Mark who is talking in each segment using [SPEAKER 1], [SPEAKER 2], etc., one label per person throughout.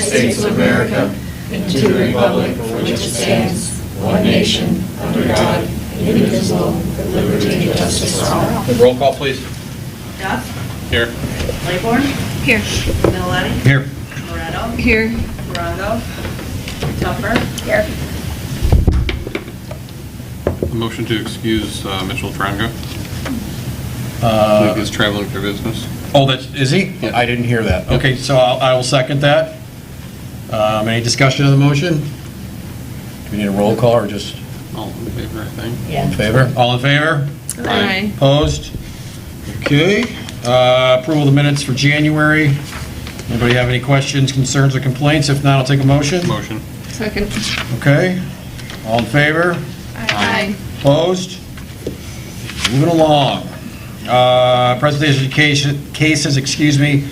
[SPEAKER 1] States of America and to the republic for which it stands, one nation, under God, indivisible, with liberty and justice for all.
[SPEAKER 2] Roll call, please.
[SPEAKER 3] Duff.
[SPEAKER 2] Here.
[SPEAKER 3] Claiborne.
[SPEAKER 4] Here.
[SPEAKER 3] Minnelli.
[SPEAKER 2] Here.
[SPEAKER 3] Moretto.
[SPEAKER 4] Here.
[SPEAKER 3] Durango. Tupper.
[SPEAKER 4] Here.
[SPEAKER 5] A motion to excuse Mitchell Trango. He's traveling for business.
[SPEAKER 2] Oh, is he?
[SPEAKER 5] Yeah.
[SPEAKER 2] I didn't hear that. Okay, so I will second that. Any discussion on the motion? Do we need a roll call or just
[SPEAKER 5] All in favor, I think.
[SPEAKER 2] in favor? All in favor?
[SPEAKER 4] Aye.
[SPEAKER 2] Opposed? Okay. Approval of the minutes for January. Anybody have any questions, concerns, or complaints? If not, I'll take a motion.
[SPEAKER 5] Motion.
[SPEAKER 4] Second.
[SPEAKER 2] Okay. All in favor?
[SPEAKER 4] Aye.
[SPEAKER 2] Opposed? Moving along. Presentation of cases, excuse me.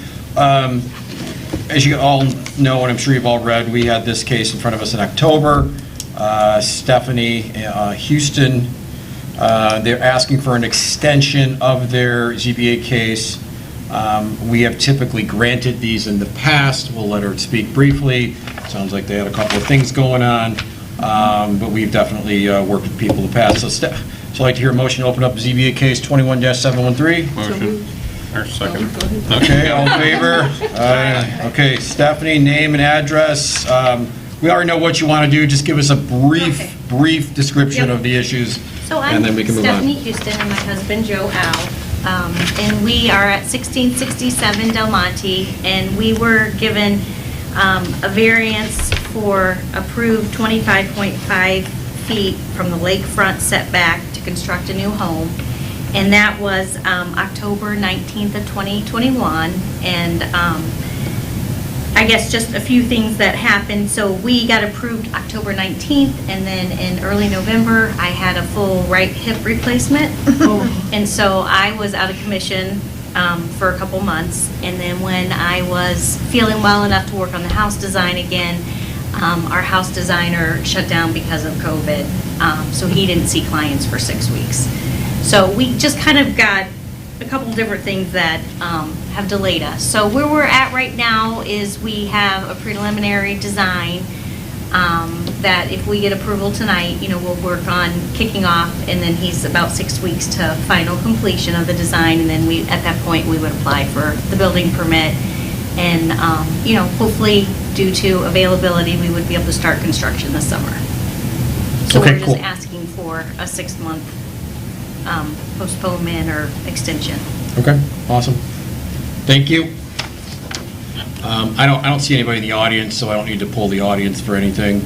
[SPEAKER 2] As you all know, and I'm sure you've all read, we had this case in front of us in October. Stephanie Houston, they're asking for an extension of their ZBA case. We have typically granted these in the past. We'll let her speak briefly. Sounds like they had a couple of things going on, but we've definitely worked with people in the past. So I'd like to hear a motion to open up ZBA case 21-713.
[SPEAKER 5] Motion. Or second.
[SPEAKER 2] Okay, all in favor? Okay, Stephanie, name and address. We already know what you want to do. Just give us a brief description of the issues,
[SPEAKER 6] So
[SPEAKER 2] and then we can move
[SPEAKER 6] Stephanie
[SPEAKER 2] on.
[SPEAKER 6] Houston and my husband Joe Al, and we are at 1667 Del Monte, and we were given a variance for approved 25.5 feet from the lakefront setback to construct a new home, and that was October 19th of 2021, and I guess just a few things that happened. So we got approved October 19th, and then in early November, I had a full right hip replacement. And so I was out of commission for a couple months. And then when I was feeling well enough to work on the house design again, our house designer shut down because of COVID. So he didn't see clients for 6 weeks. So we just kind of got a couple different things that have delayed us. So where we're at right now is we have a preliminary design that if we get approval tonight, we'll work on kicking off, and then he's about 6 weeks to final completion of the design, and then at that point we would apply for the building permit, and hopefully due to availability we would be able to start construction this summer. So
[SPEAKER 2] Okay,
[SPEAKER 6] we're just
[SPEAKER 2] cool.
[SPEAKER 6] asking for a 6-month postponement or extension.
[SPEAKER 2] Okay, awesome. Thank you. I don't see anybody in the audience, so I don't need to pull the audience for anything.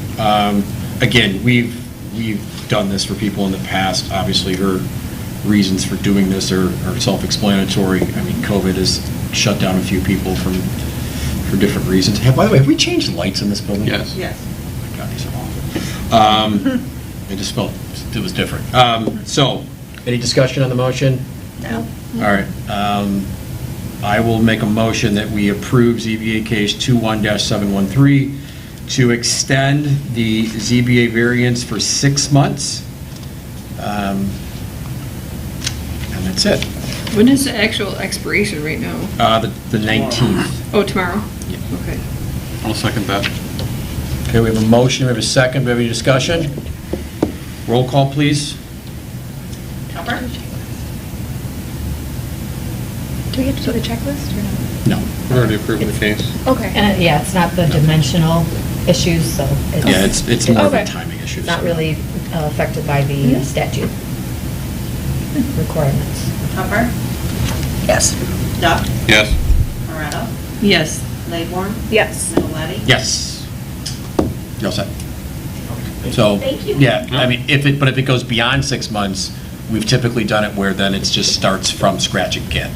[SPEAKER 2] Again, we've done this for people in the past. Obviously, her reasons for doing this are self-explanatory. I mean, COVID has shut down a few people for different reasons. By the way, have we changed lights in this building?
[SPEAKER 5] Yes.
[SPEAKER 3] Yes.
[SPEAKER 2] Oh my God, these are awful. I just felt it was different. So, any discussion on the motion?
[SPEAKER 3] No.
[SPEAKER 2] All right. I will make a motion that we approve ZBA case 21-713 to extend the ZBA variance for 6 months. And that's it.
[SPEAKER 4] When is the actual expiration right now?
[SPEAKER 2] The 19th.
[SPEAKER 4] Oh, tomorrow?
[SPEAKER 2] Yeah.
[SPEAKER 4] Okay.
[SPEAKER 5] I'll second that.
[SPEAKER 2] Okay, we have a motion, we have a second, we have any discussion? Roll call, please.
[SPEAKER 3] Tupper.
[SPEAKER 7] Do we have to do the checklist or no?
[SPEAKER 2] No.
[SPEAKER 5] We've already approved the case.
[SPEAKER 7] Okay.
[SPEAKER 8] And yeah, it's not the dimensional issues, so
[SPEAKER 2] Yeah, it's more of a
[SPEAKER 7] Okay.
[SPEAKER 2] timing issue.
[SPEAKER 8] not
[SPEAKER 2] so.
[SPEAKER 8] really affected by the statute requirements.
[SPEAKER 3] Tupper.
[SPEAKER 7] Yes.
[SPEAKER 3] Duff.
[SPEAKER 5] Yes.
[SPEAKER 3] Moretto.
[SPEAKER 4] Yes.
[SPEAKER 3] Claiborne.
[SPEAKER 7] Yes.
[SPEAKER 3] Minnelli.
[SPEAKER 2] Yes. You all set? So,
[SPEAKER 6] Thank you.
[SPEAKER 2] yeah, I mean, if it goes beyond 6 months, we've typically done it where then it just starts from scratch again.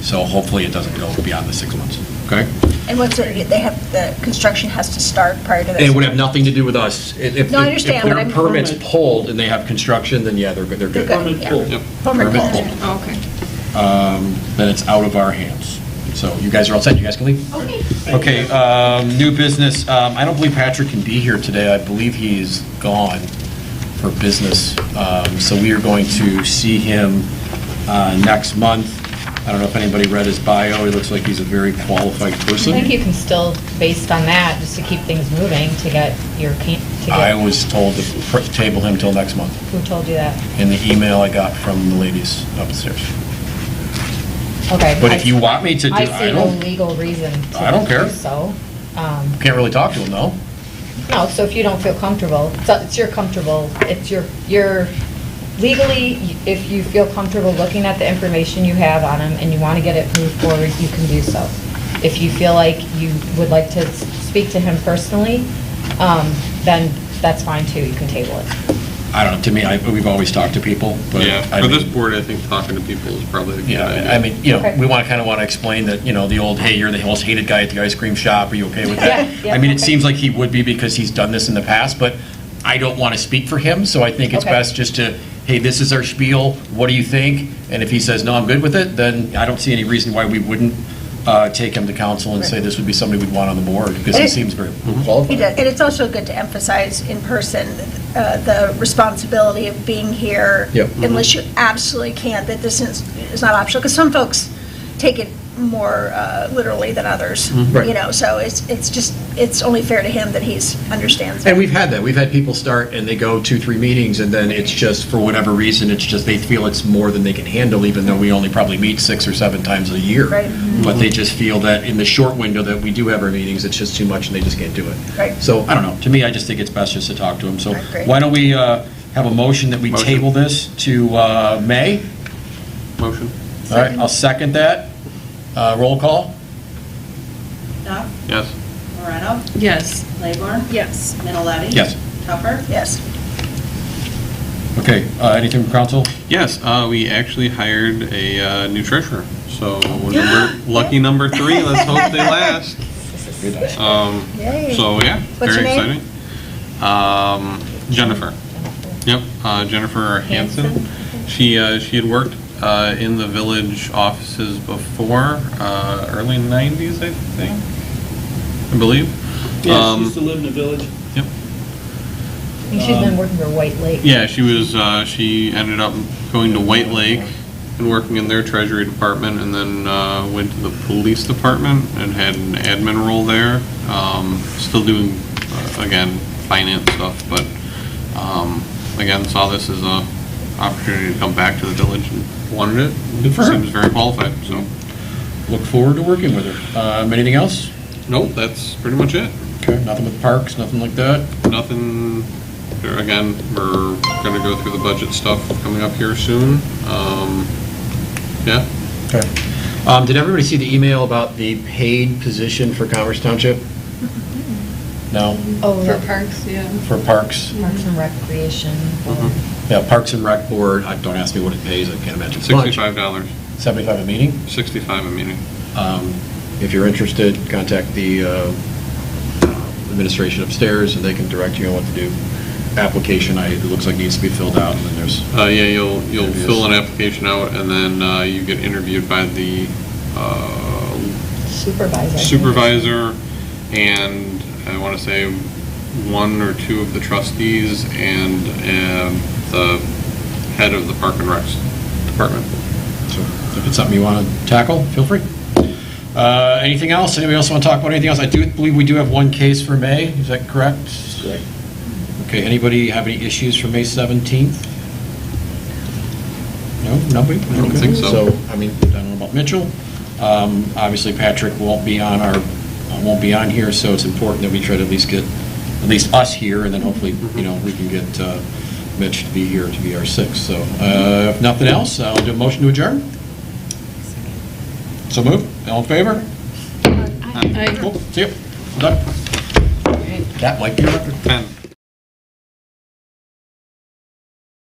[SPEAKER 2] So hopefully it doesn't go beyond the 6 months, okay?
[SPEAKER 7] And what's it, they have, the construction has to start prior to this?
[SPEAKER 2] It would have nothing to do with us. If
[SPEAKER 7] No, I understand,
[SPEAKER 2] If
[SPEAKER 7] but
[SPEAKER 2] their
[SPEAKER 7] I'm-
[SPEAKER 2] permit's pulled and they have construction, then yeah, they're good.
[SPEAKER 7] They're good, yeah.
[SPEAKER 5] Yep.
[SPEAKER 7] Permit
[SPEAKER 2] Permit
[SPEAKER 7] pulled.
[SPEAKER 2] pulled.
[SPEAKER 4] Oh, okay.
[SPEAKER 2] Then it's out of our hands. So you guys are all set, you guys can leave?
[SPEAKER 6] Okay.
[SPEAKER 2] Okay, new business. I don't believe Patrick can be here today. I believe he's gone for business. So we are going to see him next month. I don't know if anybody read his bio. He looks like he's a very qualified
[SPEAKER 8] I
[SPEAKER 2] person.
[SPEAKER 8] think you can still, based on that, just to keep things moving, to get your,
[SPEAKER 2] I was told to table him till next month
[SPEAKER 8] who told you that?
[SPEAKER 2] in the email I got from the ladies upstairs.
[SPEAKER 8] Okay.
[SPEAKER 2] But if you want me to do,
[SPEAKER 8] I
[SPEAKER 2] I
[SPEAKER 8] see no
[SPEAKER 2] don't,
[SPEAKER 8] legal reason to
[SPEAKER 2] I don't care.
[SPEAKER 8] do so.
[SPEAKER 2] can't really talk to him, though.
[SPEAKER 8] No, so if you don't feel comfortable, it's your comfortable, it's your, legally, if you feel comfortable looking at the information you have on him and you want to get it moved forward, you can do so. If you feel like you would like to speak to him personally, then that's fine too, you can table it.
[SPEAKER 2] I don't know, to me, we've always talked to people, but.
[SPEAKER 5] Yeah,
[SPEAKER 2] I
[SPEAKER 5] for
[SPEAKER 2] mean-
[SPEAKER 5] this board, I think talking to people is probably a good idea.
[SPEAKER 2] Yeah, I mean, you know,
[SPEAKER 8] Okay.
[SPEAKER 2] we kind of want to explain that, you know, the old, hey, you're the most hated guy at the ice cream shop, are you okay with that?
[SPEAKER 8] Yeah,
[SPEAKER 2] I mean, it
[SPEAKER 8] okay.
[SPEAKER 2] seems like he would be because he's done this in the past, but I don't want to speak for him, so I think it's
[SPEAKER 8] Okay.
[SPEAKER 2] best just to, hey, this is our spiel, what do you think? And if he says, no, I'm good with it, then I don't see any reason why we wouldn't take him to council and say this would be somebody we'd want on the board, because he seems very qualified.
[SPEAKER 7] He does. And it's also good to emphasize in person the responsibility of being here.
[SPEAKER 2] Yep.
[SPEAKER 7] Unless you absolutely can't, that this is not optional, because some folks take it more literally than others.
[SPEAKER 2] Right.
[SPEAKER 7] You know, so it's only fair to him that he understands that.
[SPEAKER 2] And we've had that. We've had people start and they go 2-3 meetings and then it's just, for whatever reason, it's just they feel it's more than they can handle, even though we only probably meet 6 or 7 times a year.
[SPEAKER 7] Right.
[SPEAKER 2] But they just feel that in the short window that we do have our meetings, it's just too much and they just can't do it.
[SPEAKER 7] Right.
[SPEAKER 2] So, I don't know. To me, I just think it's best just to talk to them. So
[SPEAKER 7] I agree.
[SPEAKER 2] why don't we have a motion that we
[SPEAKER 5] Motion.
[SPEAKER 2] table this to May?
[SPEAKER 5] Motion?
[SPEAKER 2] All right, I'll second that. Roll call?
[SPEAKER 3] Duff,
[SPEAKER 5] Yes.
[SPEAKER 3] Moreno,
[SPEAKER 4] Yes.
[SPEAKER 3] Laborn,
[SPEAKER 4] Yes.
[SPEAKER 3] Minaletti.
[SPEAKER 2] Yes.
[SPEAKER 3] Tupper.
[SPEAKER 7] Yes.
[SPEAKER 2] Okay, anything from council?
[SPEAKER 5] Yes, we actually hired a new treasurer, so we're lucky number 3, let's hope they last.
[SPEAKER 7] Yay.
[SPEAKER 5] So, yeah,
[SPEAKER 7] What's
[SPEAKER 5] very
[SPEAKER 7] your name?
[SPEAKER 5] exciting. Jennifer. Yep, Jennifer Hansen. She had worked in the village offices before, early 90s, I think, I believe.
[SPEAKER 9] Yeah, she used to live in the village.
[SPEAKER 5] Yep.
[SPEAKER 8] I think she's been working for White Lake.
[SPEAKER 5] Yeah, she ended up going to White Lake and working in their treasury department, and then went to the police department and had an admin role there. Still doing, again, finance stuff, but again, saw this as a opportunity to come back to the village and wanted it.
[SPEAKER 2] Good for her.
[SPEAKER 5] Seems very qualified, so.
[SPEAKER 2] Look forward to working with her. Anything else?
[SPEAKER 5] Nope, that's pretty much it.
[SPEAKER 2] Okay, nothing with parks, nothing like that?
[SPEAKER 5] Nothing, again, we're gonna go through the budget stuff coming up here soon. Yeah.
[SPEAKER 2] Okay. Did everybody see the email about the paid position for Commerce Township? No?
[SPEAKER 8] Oh,
[SPEAKER 4] For
[SPEAKER 8] the
[SPEAKER 4] parks, yeah.
[SPEAKER 2] For parks?
[SPEAKER 8] Parks and Recreation.
[SPEAKER 2] Yeah, Parks and Rec Board, don't ask me what it pays, I can't imagine. It's much.
[SPEAKER 5] $65.
[SPEAKER 2] 75 a meeting?
[SPEAKER 5] 65 a meeting.
[SPEAKER 2] If you're interested, contact the administration upstairs, and they can direct you on what to do. Application, it looks like needs to be filled out, and then there's,
[SPEAKER 5] Yeah, you'll
[SPEAKER 2] Interviews.
[SPEAKER 5] fill an application out, and then you get interviewed by the
[SPEAKER 8] Supervisor. I think.
[SPEAKER 5] supervisor, and I want to say 1 or 2 of the trustees, and the head of the Park and Rec department.
[SPEAKER 2] so if it's something you want to tackle, feel free. Anything else? Anybody else want to talk about anything else? I do believe we do have one case for May, is that correct? Correct. Okay, anybody have any issues for May 17th? No, nobody?
[SPEAKER 5] I don't think so.
[SPEAKER 2] So, I mean, I don't know about Mitchell. Obviously, Patrick won't be on here, so it's important that we try to at least get, at least us here, and then hopefully, you know, we can get Mitch to be here to be our 6th. So, if nothing else, I'll do a motion to adjourn. So move. All in favor?
[SPEAKER 4] Aye.
[SPEAKER 2] Cool. See you. Done. That might be a record.
[SPEAKER 5] 10.